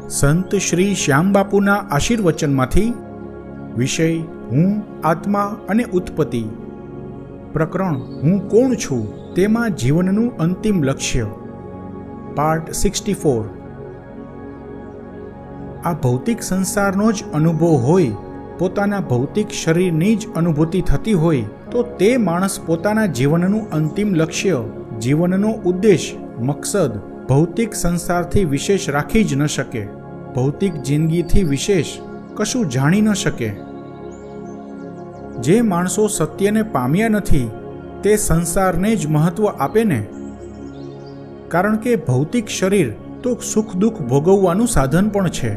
સંત શ્રી શ્યામબાપુના આશીર્વચનમાંથી વિષય હું આત્મા અને ઉત્પત્તિ, પ્રકરણ હું કોણ છું તેમાં જીવનનું અંતિમ લક્ષ્ય, પાર્ટ 64। આ ભૌતિક સંસારનો જ અનુભવ હોય, પોતાના ભૌતિક શરીરની જ અનુભૂતિ થતી હોય તો તે માણસ પોતાના જીવનનું અંતિમ લક્ષ્ય, જીવનનો ઉદ્દેશ, મકસદ ભૌતિક સંસારથી વિશેષ રાખી જ ન શકે, ભૌતિક જિંદગીથી વિશેષ કશું જાણી ન શકે। જે માણસો સત્યને પામ્યા નથી તે સંસારને જ મહત્વ આપે ને, કારણ કે ભૌતિક શરીર તો સુખ દુઃખ ભોગવવાનું સાધન પણ છે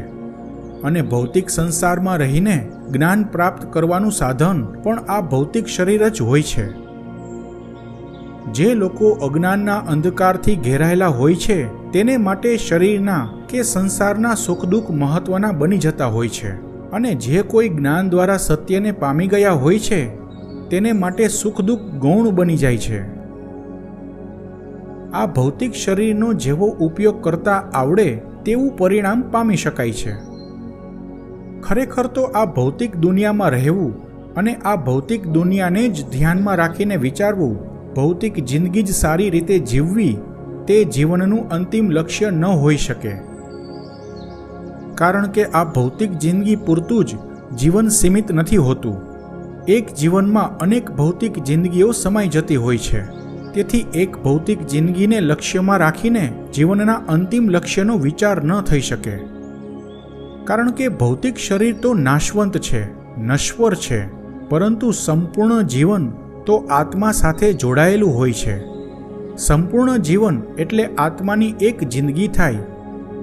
અને ભૌતિક સંસારમાં રહીને જ્ઞાન પ્રાપ્ત કરવાનું સાધન પણ આ ભૌતિક શરીર જ હોય છે। જે લોકો અજ્ઞાનના અંધકારથી ઘેરાયેલા હોય છે તેને માટે શરીરના કે સંસારના સુખ દુઃખ મહત્વના બની જતા હોય છે, અને જે કોઈ જ્ઞાન દ્વારા સત્યને પામી ગયા હોય છે તેને માટે સુખ દુઃખ ગૌણ બની જાય છે। આ ભૌતિક શરીરનો જેવો ઉપયોગ કરતા આવડે તેવું પરિણામ પામી શકાય છે। ખરેખર તો આ ભૌતિક દુનિયામાં રહેવું અને આ ભૌતિક દુનિયાને જ ધ્યાનમાં રાખીને વિચારવું, ભૌતિક જિંદગી જ સારી રીતે જીવવી તે જીવનનું અંતિમ લક્ષ્ય ન હોઈ શકે, કારણ કે આ ભૌતિક જિંદગી પૂરતું જ જીવન સીમિત નથી હોતું। એક જીવનમાં અનેક ભૌતિક જિંદગીઓ સમાઈ જતી હોય છે, તેથી એક ભૌતિક જિંદગીને લક્ષ્યમાં રાખીને જીવનના અંતિમ લક્ષ્યનો વિચાર ન થઈ શકે, કારણ કે ભૌતિક શરીર તો નાશવંત છે, નશ્વર છે, પરંતુ સંપૂર્ણ જીવન તો આત્મા સાથે જોડાયેલું હોય છે। સંપૂર્ણ જીવન એટલે આત્માની એક જિંદગી થાય,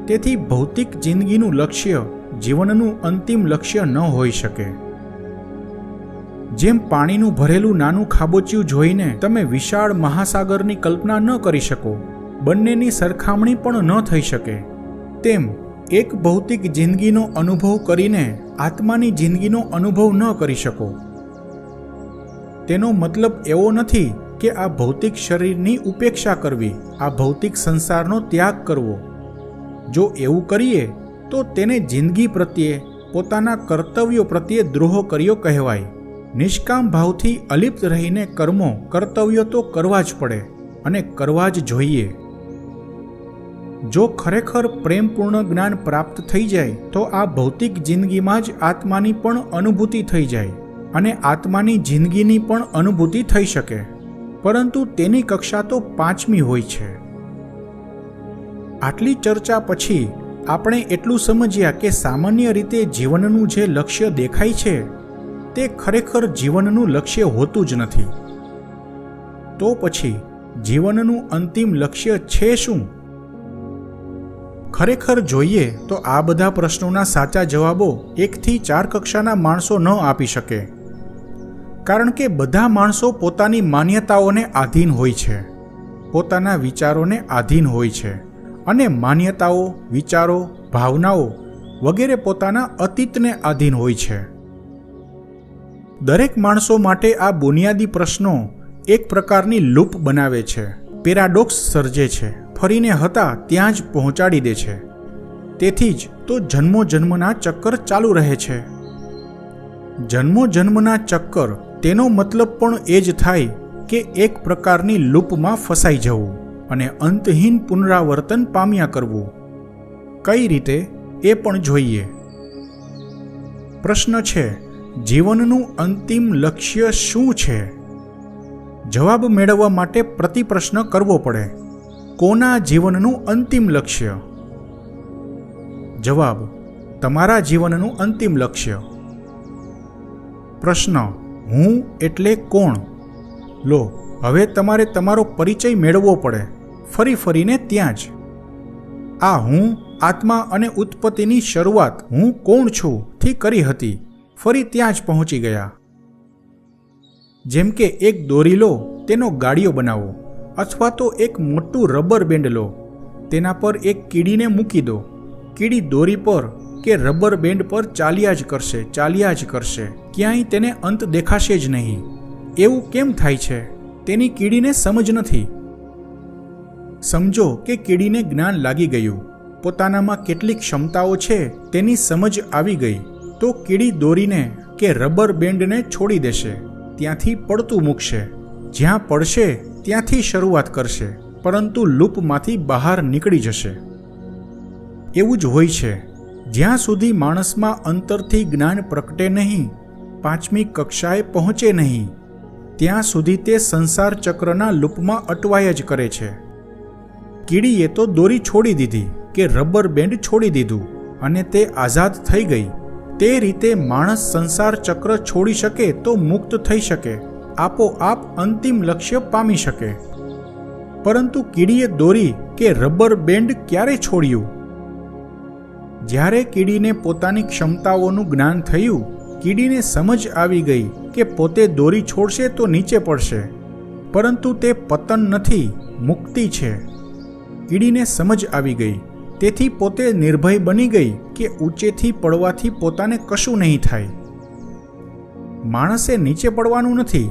તેથી ભૌતિક જિંદગીનું લક્ષ્ય જીવનનું અંતિમ લક્ષ્ય ન હોઈ શકે। જેમ પાણીનું ભરેલું નાનું ખાબોચિયું જોઈને તમે વિશાળ મહાસાગરની કલ્પના ન કરી શકો, બંનેની સરખામણી પણ ન થઈ શકે, તેમ એક ભૌતિક જિંદગીનો અનુભવ કરીને આત્માની જિંદગીનો અનુભવ ન કરી શકો। તેનો મતલબ એવો નથી કે આ ભૌતિક શરીરની ઉપેક્ષા કરવી, આ ભૌતિક સંસારનો ત્યાગ કરવો। જો એવું કરીએ તો તેને જિંદગી પ્રત્યે, પોતાના કર્તવ્યો પ્રત્યે દ્રોહ કર્યો કહેવાય। નિષ્કામ ભાવથી અલિપ્ત રહીને કર્મો, કર્તવ્યો તો કરવા જ પડે અને કરવા જ જોઈએ। જો ખરેખર પ્રેમપૂર્ણ જ્ઞાન પ્રાપ્ત થઈ જાય તો આ ભૌતિક જિંદગીમાં જ આત્માની પણ અનુભૂતિ થઈ જાય અને આત્માની જિંદગીની પણ અનુભૂતિ થઈ શકે, પરંતુ તેની કક્ષા તો 5મી હોય છે। આટલી ચર્ચા પછી આપણે એટલું સમજ્યા કે સામાન્ય રીતે જીવનનું જે લક્ષ્ય દેખાય છે તે ખરેખર જીવનનું લક્ષ્ય હોતું જ નથી। તો પછી જીવનનું અંતિમ લક્ષ્ય છે શું? ખરેખર જોઈએ તો આ બધા પ્રશ્નોના સાચા જવાબો 1 થી 4 કક્ષાના માણસો ન આપી શકે, કારણ કે બધા માણસો પોતાની માન્યતાઓને આધીન હોય છે, પોતાના વિચારોને આધીન હોય છે, અને માન્યતાઓ, વિચારો, ભાવનાઓ વગેરે પોતાના અતીતને આધીન હોય છે। દરેક માણસો માટે આ બુનિયાદી પ્રશ્નો એક પ્રકારની લૂપ બનાવે છે, પેરાડોક્સ સર્જે છે, ફરીને હતા ત્યાં જ પહોંચાડી દે છે। તેથી જ તો જન્મો જન્મના ચક્કર ચાલુ રહે છે। જન્મો જન્મના ચક્કર, તેનો મતલબ પણ એ જ થાય કે એક પ્રકારની લૂપમાં ફસાઈ જવું અને અંતહીન પુનરાવર્તન પામ્યા કરવું। કઈ રીતે એ પણ જોઈએ। પ્રશ્ન છે, જીવનનું અંતિમ લક્ષ્ય શું છે? જવાબ મેળવવા માટે પ્રતિપ્રશ્ન કરવો પડે, કોના જીવનનું અંતિમ લક્ષ્ય? જવાબ, તમારા જીવનનું અંતિમ લક્ષ્ય। પ્રશ્ન, હું એટલે કોણ? લો, હવે તમારે તમારો પરિચય મેળવવો પડે, ફરીને ત્યાં જ। આ હું, આત્મા અને ઉત્પત્તિની શરૂઆત હું કોણ છું થી કરી હતી, ફરી ત્યાં જ પહોંચી ગયા। જેમ કે એક દોરી લો, તેનો ગાડીઓ બનાવો, અથવા તો એક મોટું રબર બેન્ડ લો, તેના પર એક કીડીને મૂકી દો, કીડી દોરી પર કે રબર બેન્ડ પર ચાલ્યા જ કરશે, ક્યાંય તેને અંત દેખાશે જ નહીં। એવું કેમ થાય છે? તેની કીડીને સમજ નથી। સમજો કે કીડીને જ્ઞાન લાગી ગયું, પોતાનામાં કેટલી ક્ષમતાઓ છે તેની સમજ આવી ગઈ તો કીડી દોરીને કે રબર બેન્ડને છોડી દેશે, ત્યાંથી પડતું મૂકશે, જ્યાં પડશે ત્યાંથી શરૂઆત કરશે, પરંતુ લૂપમાંથી બહાર નીકળી જશે. એવું જ હોય છે. જ્યાં સુધી માણસમાં અંતરથી જ્ઞાન પ્રગટે નહીં, 5મી કક્ષાએ પહોંચે નહીં, ત્યાં સુધી તે સંસાર ચક્રના લૂપમાં અટવાય જ કરે છે. કીડીએ તો દોરી છોડી દીધી કે રબર બેન્ડ છોડી દીધું અને તે આઝાદ થઈ ગઈ. તે રીતે માણસ સંસાર ચક્ર છોડી શકે તો મુક્ત થઈ શકે, આપોઆપ અંતિમ લક્ષ્ય પામી શકે. પરંતુ કીડીએ દોરી કે રબર બેન્ડ ક્યારે છોડ્યું? જ્યારે કીડીને પોતાની ક્ષમતાઓનું જ્ઞાન થયું, કીડીને સમજ આવી ગઈ કે પોતે દોરી છોડશે તો નીચે પડશે, પરંતુ તે પતન નથી, મુક્તિ છે. કીડીને સમજ આવી ગઈ, તેથી પોતે નિર્ભય બની ગઈ કે ઊંચેથી પડવાથી પોતાને કશું નહીં થાય. માણસે નીચે પડવાનું નથી,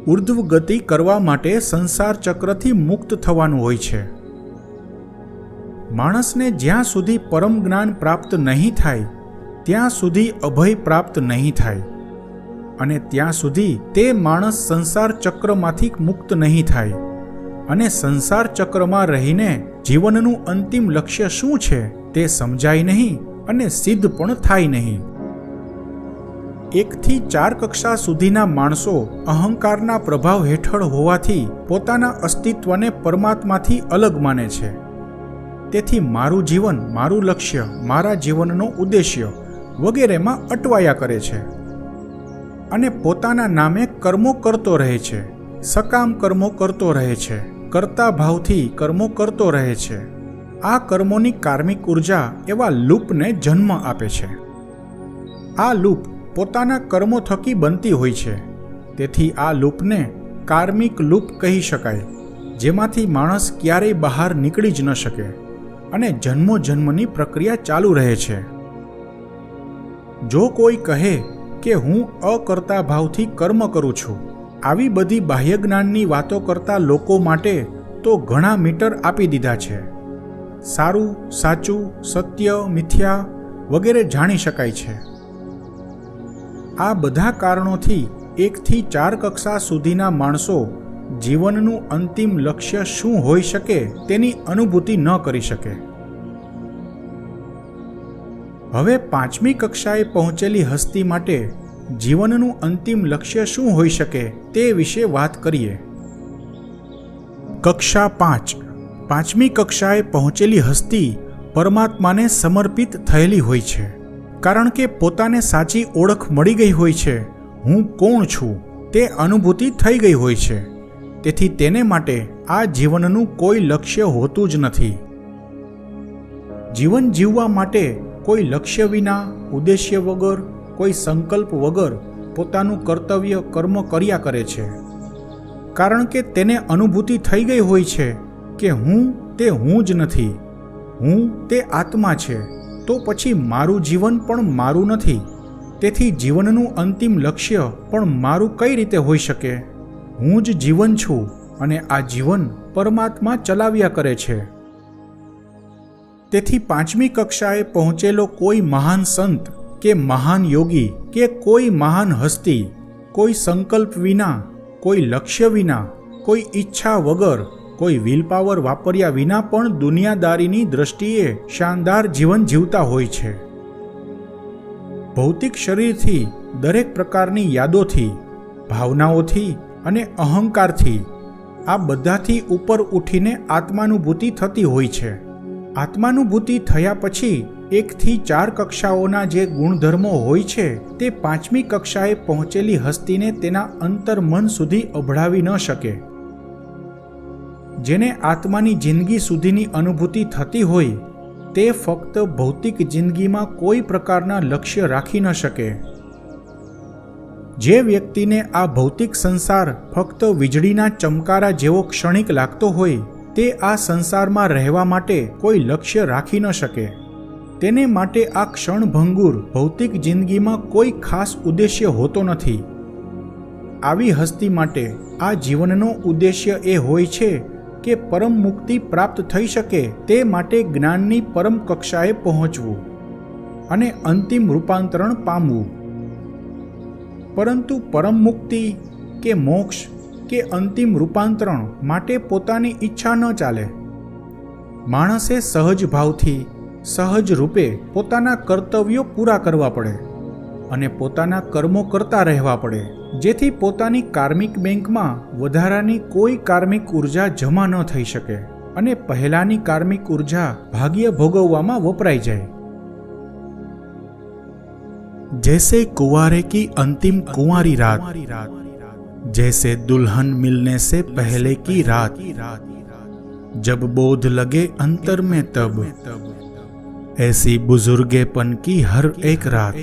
ઉર્ધ્વ ગતિ કરવા માટે સંસાર ચક્રથી મુક્ત થવાનું હોય છે. માણસને જ્યાં સુધી પરમ જ્ઞાન પ્રાપ્ત નહીં થાય ત્યાં સુધી અભય પ્રાપ્ત નહીં થાય, અને ત્યાં સુધી તે માણસ સંસાર ચક્રમાંથી મુક્ત નહીં થાય. અને સંસાર ચક્રમાં રહીને જીવનનું અંતિમ લક્ષ્ય શું છે તે સમજાય નહીં અને સિદ્ધ પણ થાય નહીં. 1 થી 4 કક્ષા સુધીના માણસો અહંકારના પ્રભાવ હેઠળ હોવાથી પોતાના અસ્તિત્વને પરમાત્માથી અલગ માને છે. તેથી મારું જીવન, મારું લક્ષ્ય, મારા જીવનનો ઉદ્દેશ્ય વગેરેમાં અટવાયા કરે છે અને પોતાના નામે કર્મો કરતો રહે છે, સકામ કર્મો કરતો રહે છે, કરતા ભાવથી કર્મો કરતો રહે છે. આ કર્મોની કાર્મિક ઉર્જા એવા લૂપને જન્મ આપે છે. આ લૂપ પોતાના કર્મો થકી બનતી હોય છે. તેથી આ લૂપને કાર્મિક લૂપ કહી શકાય, જેમાંથી માણસ ક્યારેય બહાર નીકળી જ ન શકે અને જન્મો જન્મની પ્રક્રિયા ચાલુ રહે છે. જો કોઈ કહે કે હું અકર્તા ભાવથી કર્મ કરું છું, આવી બધી બાહ્ય જ્ઞાનની વાતો કરતા લોકો માટે તો ઘણા મીટર આપી દીધા છે. સારું, સાચું, સત્ય, મિથ્યા વગેરે જાણી શકાય છે. આ બધા કારણોથી 1 થી 4 કક્ષા સુધીના માણસો જીવનનું અંતિમ લક્ષ્ય શું હોઈ શકે તેની અનુભૂતિ ન કરી શકે. હવે 5મી કક્ષાએ પહોંચેલી હસ્તી માટે જીવનનું અંતિમ લક્ષ્ય શું હોઈ શકે તે વિશે વાત કરીએ. કક્ષા 5. 5મી કક્ષાએ પહોંચેલી હસ્તી પરમાત્માને સમર્પિત થયેલી હોય છે, કારણ કે પોતાને સાચી ઓળખ મળી ગઈ હોય છે. હું કોણ છું તે અનુભૂતિ થઈ ગઈ હોય છે. તેથી તેને માટે આ જીવનનું કોઈ લક્ષ્ય હોતું જ નથી. જીવન જીવવા માટે કોઈ લક્ષ્ય વિના, ઉદ્દેશ્ય વગર, કોઈ સંકલ્પ વગર પોતાનું કર્તવ્ય કર્મ કર્યા કરે છે, કારણ કે તેને અનુભૂતિ થઈ ગઈ હોય છે કે હું તે હું જ નથી, હું તે આત્મા છે. તો પછી મારું જીવન પણ મારું નથી. તેથી જીવનનું અંતિમ લક્ષ્ય પણ મારું કઈ રીતે હોઈ શકે? હું જ જીવન છું અને આ જીવન પરમાત્મા ચલાવ્યા કરે છે. તેથી 5મી કક્ષાએ પહોંચેલો કોઈ મહાન સંત કે મહાન યોગી કે કોઈ મહાન હસ્તી કોઈ સંકલ્પ વિના, કોઈ લક્ષ્ય વિના, કોઈ ઈચ્છા વગર, કોઈ વિલપાવર વાપર્યા વિના પણ દુનિયાદારીની દ્રષ્ટિએ શાનદાર જીવન જીવતા હોય છે. ભૌતિક શરીરથી, દરેક પ્રકારની યાદોથી, ભાવનાઓથી અને અહંકારથી, આ બધાથી ઉપર ઉઠીને આત્માનુભૂતિ થતી હોય છે. આત્માનુભૂતિ થયા પછી 1 થી 4 કક્ષાઓના જે ગુણધર્મો હોય છે તે 5મી કક્ષાએ પહોંચેલી હસ્તીને તેના અંતર્મન સુધી અભડાવી ન શકે. જેને આત્માની જિંદગી સુધીની અનુભૂતિ થતી હોય તે ફક્ત ભૌતિક જિંદગીમાં કોઈ પ્રકારના લક્ષ્ય રાખી ન શકે. જે વ્યક્તિને આ ભૌતિક સંસાર ફક્ત વીજળીના ચમકારા જેવો ક્ષણિક લાગતો હોય તે આ સંસારમાં રહેવા માટે કોઈ લક્ષ્ય રાખી ન શકે. તેને માટે આ ક્ષણભંગુર ભૌતિક જિંદગીમાં કોઈ ખાસ ઉદ્દેશ્ય હોતો નથી. આવી હસ્તી માટે આ જીવનનો ઉદ્દેશ્ય એ હોય છે કે પરમ મુક્તિ પ્રાપ્ત થઈ શકે તે માટે જ્ઞાનની પરમ કક્ષાએ પહોંચવું અને અંતિમ રૂપાંતરણ પામવું. પરંતુ પરમ મુક્તિ કે મોક્ષ કે અંતિમ રૂપાંતરણ માટે પોતાની ઈચ્છા ન ચાલે. માણસે સહજ ભાવથી સહજ રૂપે પોતાના કર્તવ્યો પૂરા કરવા પડે અને પોતાના કર્મો કરતા રહેવા પડે, જેથી પોતાની કાર્મિક બેંકમાં વધારાની કોઈ કાર્મિક ઉર્જા જમા ન થઈ શકે અને પહેલાની કાર્મિક ઉર્જા ભાગ્ય ભોગવવામાં વપરાઈ જાય. जैसे कुंवारे की अंतिम कुंवारी रात, जैसे दुल्हन मिलने से पहले की रात, जब बोध लगे अंतर में तब, ऐसी बुजुर्गेपन की हर एक रात.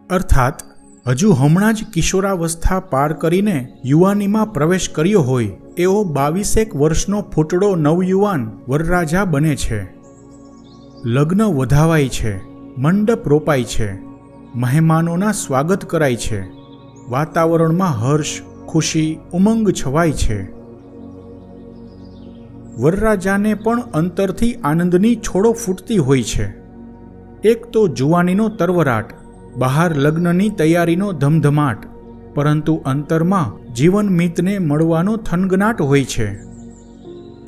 अर्थात हजू हमणां ज किशोरावस्था पार करीने युवानीमां प्रवेश कर्यो होय एवो 22 वर्षनो फूटड़ो नवयुवान वरराजा बने छे. लग्न वधावाय छे, मंडप रोपाय छे, મહેમાનોના સ્વાગત કરાય છે, વાતાવરણમાં હર્ષ, ખુશી, ઉમંગ છવાય છે. વરરાજાને પણ અંતરથી આનંદની છોડો ફૂટતી હોય છે. એક તો જુવાનીનો તરવરાટ, બહાર લગ્નની તૈયારીનો ધમધમાટ, પરંતુ અંતરમાં જીવન મિતને મળવાનો થનગનાટ હોય છે.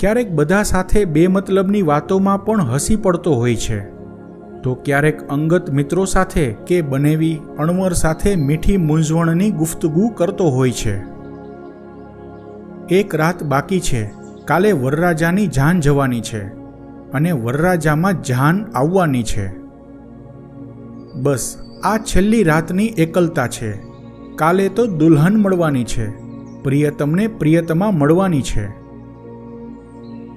ક્યારેક બધા સાથે બેમતલબની વાતોમાં પણ હસી પડતો હોય છે, તો ક્યારેક અંગત મિત્રો સાથે કે બનેવી અણવર સાથે મીઠી મૂંઝવણની ગુફ્તગુ કરતો હોય છે. એક રાત બાકી છે, કાલે વરરાજાની જાન જવાની છે અને વરરાજામાં જાન આવવાની છે. બસ આ છેલ્લી રાતની એકલતા છે. કાલે તો દુલ્હન મળવાની છે, પ્રિયતમને પ્રિયતમા મળવાની છે.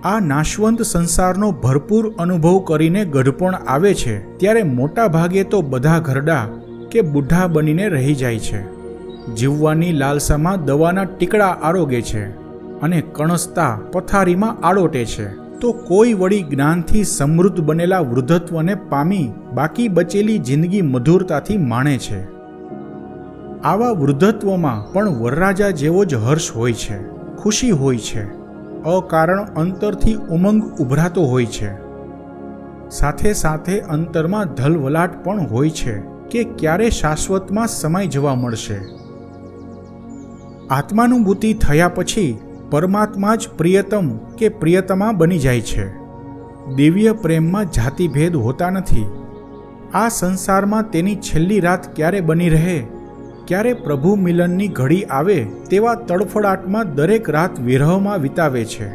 આ નાશવંત સંસારનો ભરપૂર અનુભવ કરીને ગઢપણ આવે છે ત્યારે મોટા ભાગે તો બધા ઘરડા કે બુઢા બનીને રહી જાય છે. જીવવાની લાલસામાં દવાના ટીકડા આરોગે છે અને કણસતા પથારીમાં આડોટે છે, તો કોઈ વળી જ્ઞાનથી સમૃદ્ધ બનેલા વૃદ્ધત્વને પામી બાકી બચેલી જિંદગી મધુરતાથી માણે છે. આવા વૃદ્ધત્વમાં પણ વરરાજા જેવો જ હર્ષ હોય છે, ખુશી હોય છે, અકારણ અંતરથી ઉમંગ ઉભરાતો હોય છે. સાથે સાથે અંતરમાં ધલવલાટ પણ હોય છે કે ક્યારે શાશ્વતમાં સમાઈ જવા મળશે. આત્માનુભૂતિ થયા પછી પરમાત્મા જ પ્રિયતમ કે પ્રિયતમા બની જાય છે. દિવ્ય પ્રેમમાં જાતિભેદ હોતા નથી. આ સંસારમાં તેની છેલ્લી રાત ક્યારે બની રહે, ક્યારે પ્રભુ મિલનની ઘડી આવે તેવા તડફડાટમાં દરેક રાત વિરહમાં વિતાવે છે.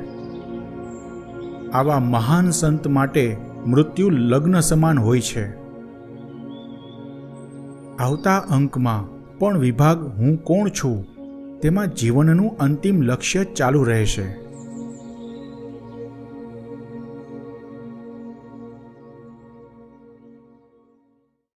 આવા મહાન સંત માટે મૃત્યુ લગ્ન સમાન હોય છે. આવતા અંકમાં પણ વિભાગ હું કોણ છું તેમાં જીવનનું અંતિમ લક્ષ્ય ચાલુ રહેશે.